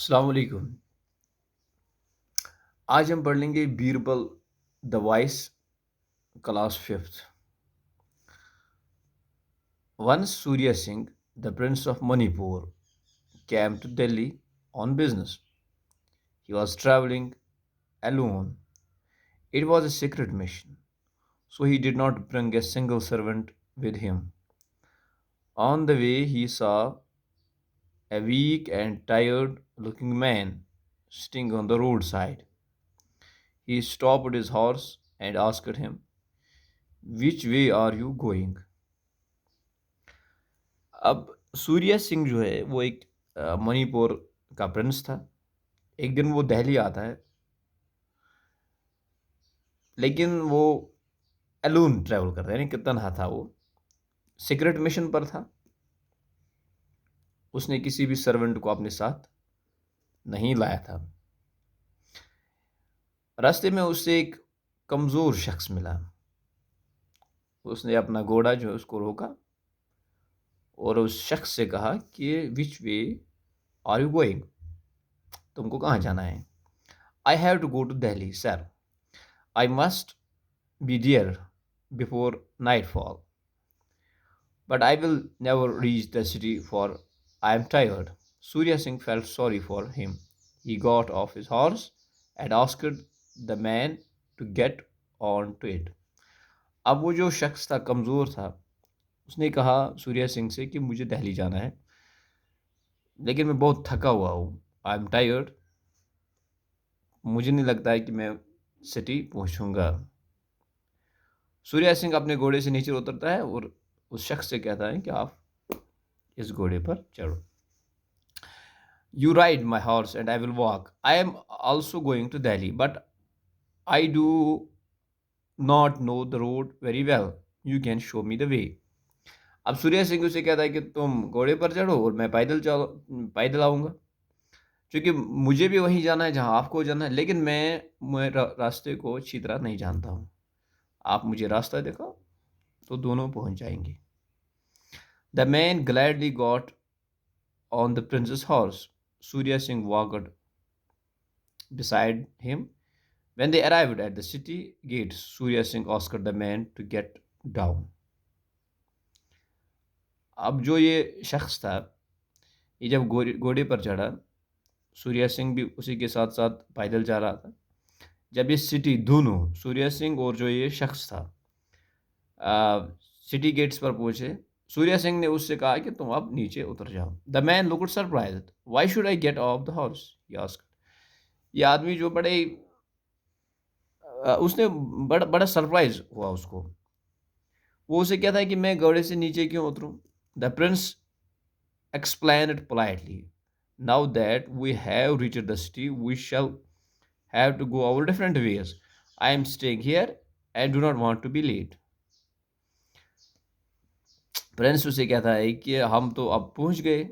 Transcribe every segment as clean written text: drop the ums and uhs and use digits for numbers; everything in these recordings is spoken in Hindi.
अस्सलाम वालेकुम। आज हम पढ़ लेंगे Birbal the vice, class fifth. Once Surya Singh, the prince of Manipur, came to Delhi on business. He was traveling alone. It was a secret mission, so he did not bring a single servant with him. On the way, he saw a weak and tired looking man sitting on the roadside. He stopped his horse and asked him, "Which way are you going?" अब सूर्या सिंह जो है वो एक मणिपुर का प्रिंस था। एक दिन वो दिल्ली आता है, लेकिन वो अलोन ट्रैवल कर रहा है, यानी कि तन्हा था वो। सीक्रेट मिशन पर था। उसने किसी भी सर्वेंट को अपने साथ नहीं लाया था। रास्ते में उससे एक कमज़ोर शख्स मिला। उसने अपना घोड़ा जो है उसको रोका और उस शख्स से कहा कि which way are you going, तुमको कहाँ जाना है? I have to go to Delhi sir, I must be there before nightfall, but I will never reach the city for I am tired. Surya Singh felt sorry for him. He got off his horse and asked the man to get on to it. अब वो जो शख्स था, कमज़ोर था, उसने कहा सूर्या सिंह से कि मुझे दिल्ली जाना है, लेकिन मैं बहुत थका हुआ हूँ। आई एम टायर्ड, मुझे नहीं लगता है कि मैं सिटी पहुँचूँगा। सूर्या सिंह अपने घोड़े से नीचे उतरता है और उस शख्स से कहता है कि आप इस घोड़े पर चढ़ो। You ride my horse and I will walk. I am also going to Delhi but I do not know the road very well, you can show me the way. अब सूर्या सिंह उसे कहता है कि तुम घोड़े पर चढ़ो और मैं पैदल आऊँगा, क्योंकि मुझे भी वहीं जाना है जहाँ आपको जाना है, लेकिन मैं रास्ते को अच्छी तरह नहीं जानता हूँ। आप मुझे रास्ता दिखाओ तो दोनों पहुंच जाएंगे। The man gladly got on the prince's horse. Surya Singh walked beside him. When they arrived at the city gates, Surya Singh asked the man to get down. अब जो ये शख्स था, ये जब घोड़े पर चढ़ा, सूर्या सिंह भी उसी के साथ साथ पैदल जा रहा था। जब ये सिटी, दोनों सूर्या सिंह और जो ये शख्स था, सिटी गेट्स पर पहुंचे, सूर्या सिंह ने उससे कहा कि तुम अब नीचे उतर जाओ। The man looked surprised, why should I get of the horse, he asked. ये आदमी जो उसने बड़ा बड़ा सरप्राइज हुआ उसको। वो उसे कहता है कि मैं घोड़े से नीचे क्यों उतरूं? The prince explained politely, now that we have reached the city we shall have to go our different ways. I am staying here and do not want to be late. Prince उसे कहता है कि हम तो अब पहुंच गए।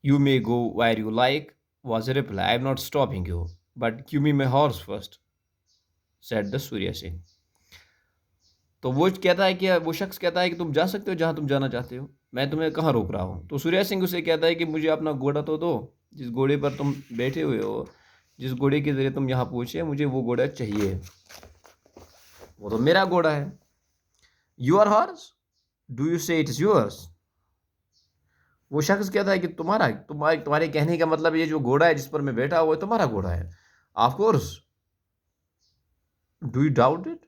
You may go where you like was a reply, I am not stopping you but give me my horse first, said the Surya Singh. तो वो कहता है कि वो शख्स कहता है कि तुम जा सकते हो जहां तुम जाना चाहते हो, मैं तुम्हें कहाँ रोक रहा हूँ? तो सूर्या सिंह उसे कहता है कि मुझे अपना घोड़ा तो दो, जिस घोड़े पर तुम बैठे हुए हो, जिस घोड़े के जरिए तुम यहाँ पहुँचे, मुझे वो घोड़ा चाहिए। वो तो मेरा घोड़ा है। योर हॉर्स, डू यू से इट इज योर्स? वो शख्स कहता है कि तुम्हारे कहने का मतलब ये जो घोड़ा है जिस पर मैं बैठा हुआ है तुम्हारा घोड़ा है। Of course, do you doubt it?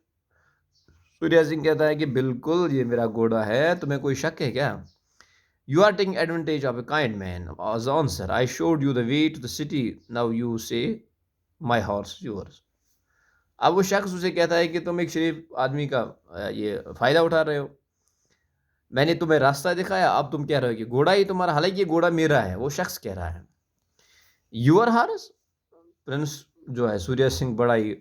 Surya Singh कहता है कि बिल्कुल ये मेरा घोड़ा है, तुम्हें कोई शक है क्या? You are taking advantage of a kind man as answer, I showed you the way to the city, now you say my horse yours. अब वो शख्स उसे कहता है कि तुम एक शरीफ आदमी का ये फ़ायदा उठा रहे हो। मैंने तुम्हें रास्ता दिखाया, अब तुम कह रहे हो कि घोड़ा ही तुम्हारा, हालांकि ये घोड़ा मेरा है। वो शख्स कह रहा है यूर हॉर्स। प्रिंस जो है सूर्या सिंह बड़ा ही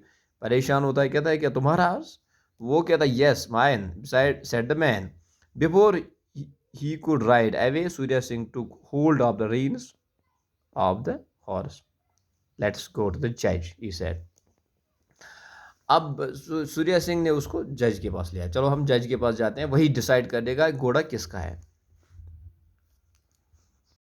परेशान होता है, कहता है क्या तुम्हारा हॉर्स? वो कहता है yes mine, said the man. Before he could ride away, Surya Singh took hold of the reins of the horse. Let's go to the जज, ही सेड। अब सूर्या सिंह ने उसको जज के पास लिया। चलो हम जज के पास जाते हैं, वही डिसाइड कर देगा घोड़ा किसका है।